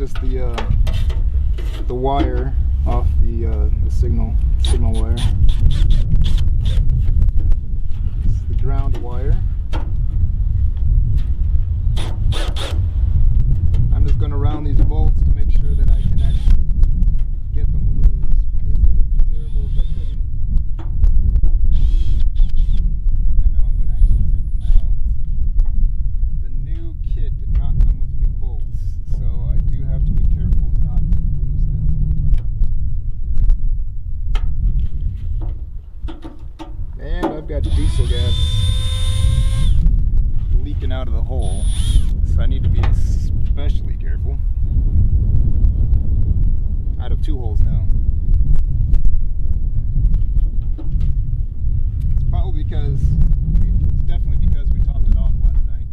just the wire off the signal wire. This is the ground wire. I'm just going to round these bolts to make sure that I can actually get them loose, because it would be terrible if I couldn't. And now I'm going to actually take them out. The new kit did not come with new bolts, so I do have to be careful not to lose them. And I've got diesel gas leaking out of the hole, so I need to be especially careful. Out of 2 holes now. It's probably because, it's definitely because we topped it off last night.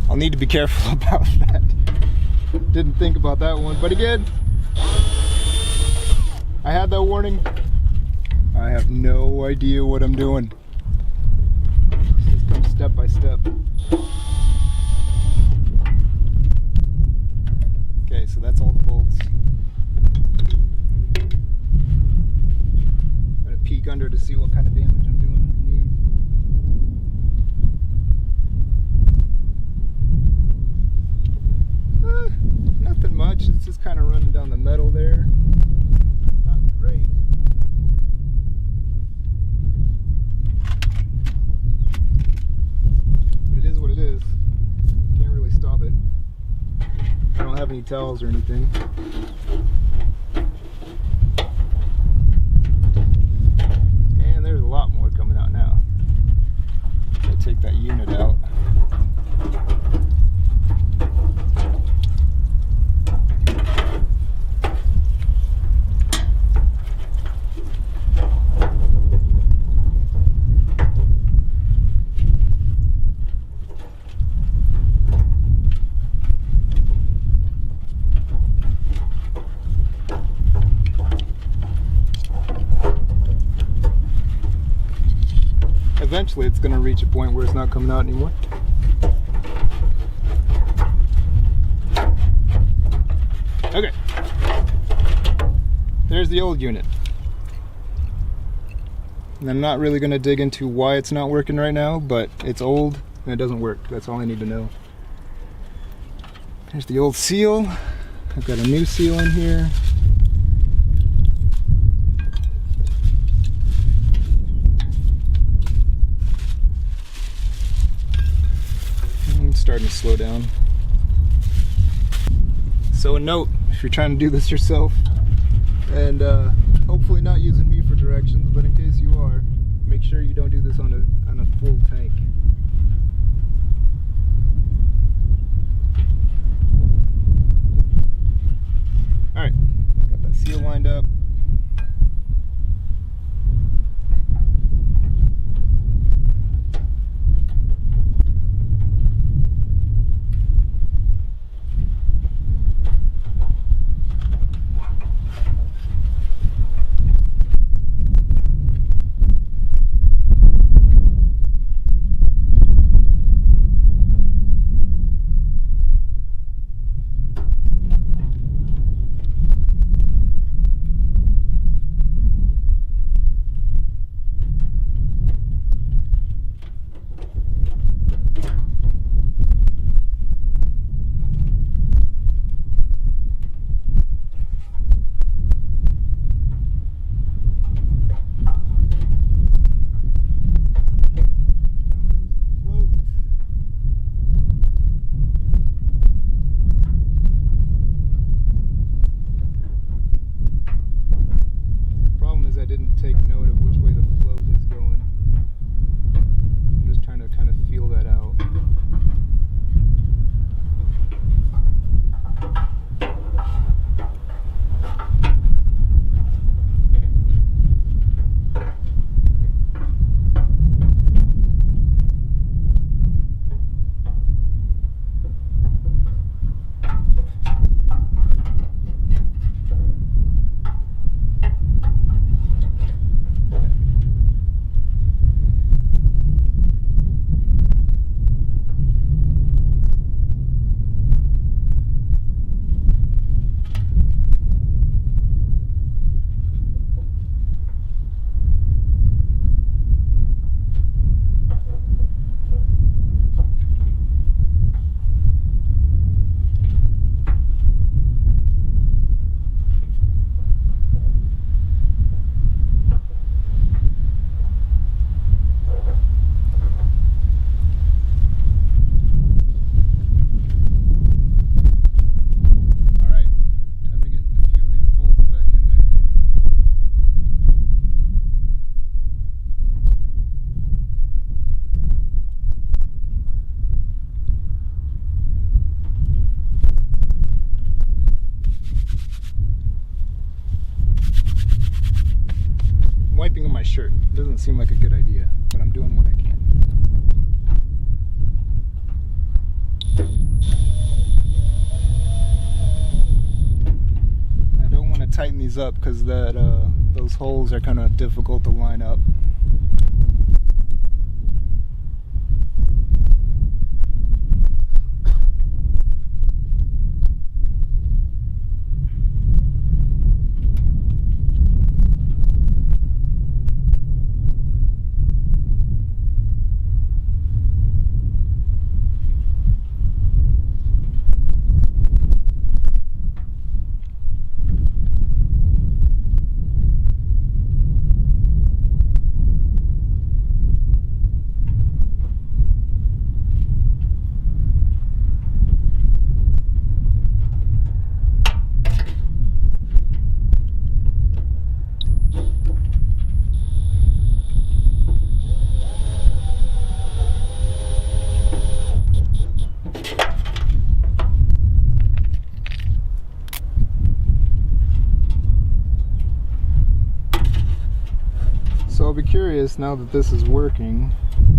I'll need to be careful about that. Didn't think about that one, but again, I had that warning. I have no idea what I'm doing. Just come step by step. Okay, so that's all the bolts. I'm gonna peek under to see what kind of damage I'm doing underneath. Nothing much, it's just kind of running down the metal there. Not great. But it is what it is. Can't really stop it. I don't have any towels or anything. And there's a lot more coming out now. I take that unit out. Eventually it's going to reach a point where it's not coming out anymore. Okay, there's the old unit. And I'm not really going to dig into why it's not working right now, but it's old and it doesn't work. That's all I need to know. There's the old seal. I've got a new seal in here. Starting to slow down. So a note, if you're trying to do this yourself, and hopefully not using me for directions, but in case you are, make sure you don't do this on a full tank. Alright, got that seal lined up. seem like a good idea, but I'm doing what I can. I don't want to tighten these up because those holes are kind of difficult to line up. So I'll be curious now that this is working,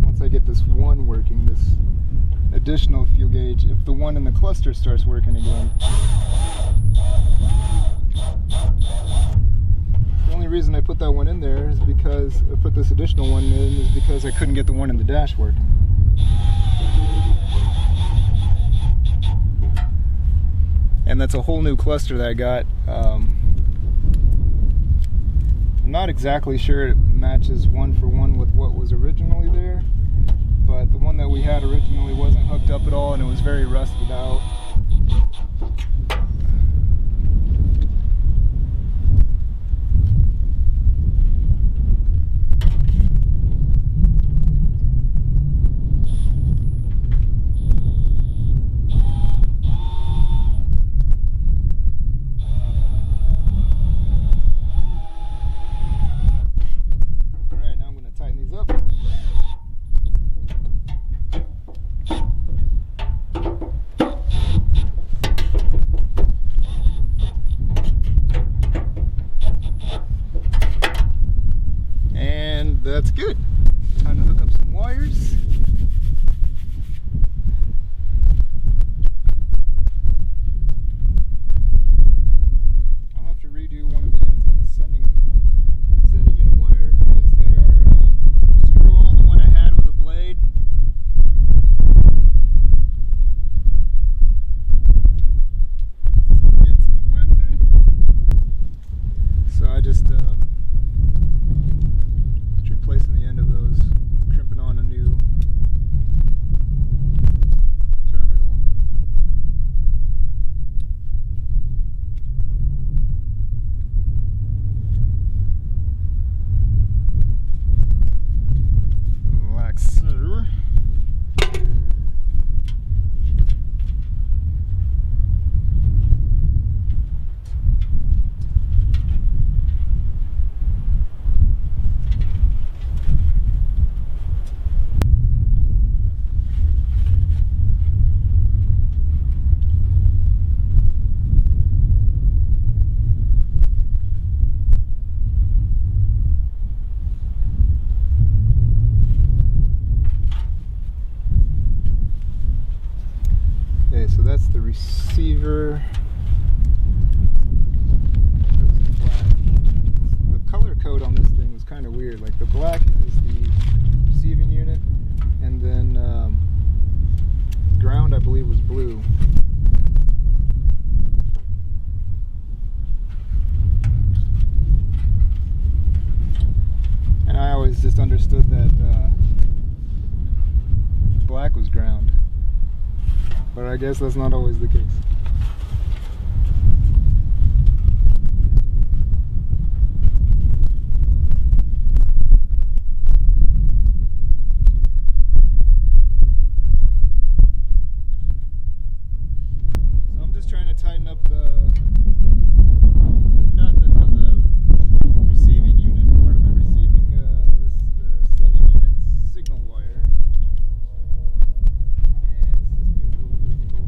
once I get this one working, this additional fuel gauge, if the one in the cluster starts working again. The only reason I put that one in there is because, I put this additional one in, is because I couldn't get the one in the dash working. And that's a whole new cluster that I got. I'm not exactly sure it matches one for one with what was originally there, but the one that we had originally wasn't hooked up at all and it was very rusted out. That's good. Time to hook up some wires. I'll have to redo one of the ends on the sending unit wire because they are screw on. The one I had was a blade. Gets in the windy. So I just replacing the end of those, crimping on a new terminal. Like so. Okay, so that's the receiver. The color code on this thing was kind of weird. Like the black is the receiving unit, and then ground I believe was blue. And I always just understood that black was ground. But I guess that's not always the case. So I'm just trying to tighten up the nut that's on the receiving unit, or the receiving, the sending unit's signal wire. And it's just being a little difficult.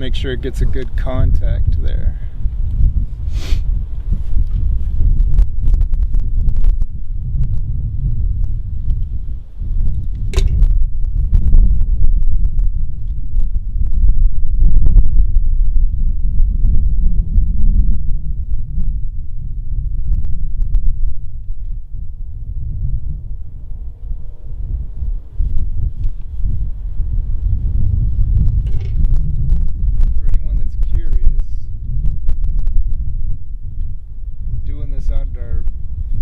make sure it gets a good contact there. Out our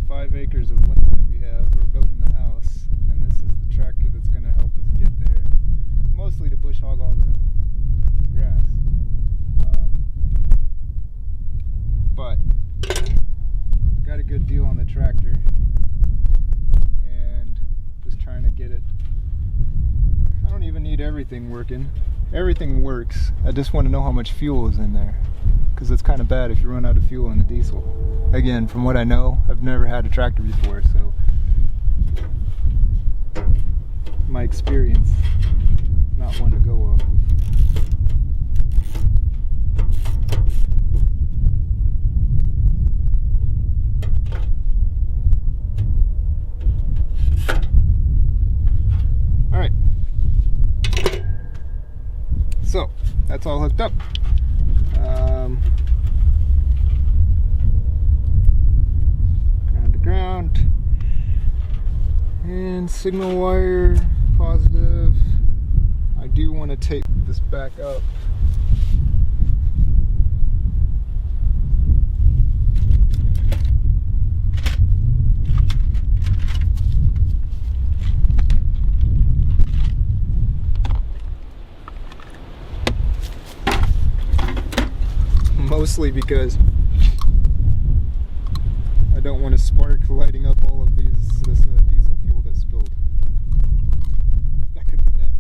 5 acres of land that we have, we're building a house, and this is the tractor that's going to help us get there, mostly to bush hog all the grass. But got a good deal on the tractor, and just trying to get it. I don't even need everything working. Everything works. I just want to know how much fuel is in there, because it's kind of bad if you run out of fuel in a diesel. Again, from what I know, I've never had a tractor before, so my experience, not one to go off of. Alright, so that's all hooked up. Ground and signal wire positive. I do want to tape this back up. Mostly because I don't want to spark lighting up all of this diesel fuel that's spilled. That could be bad.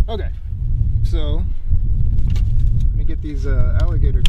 Okay, so I'm gonna get these alligator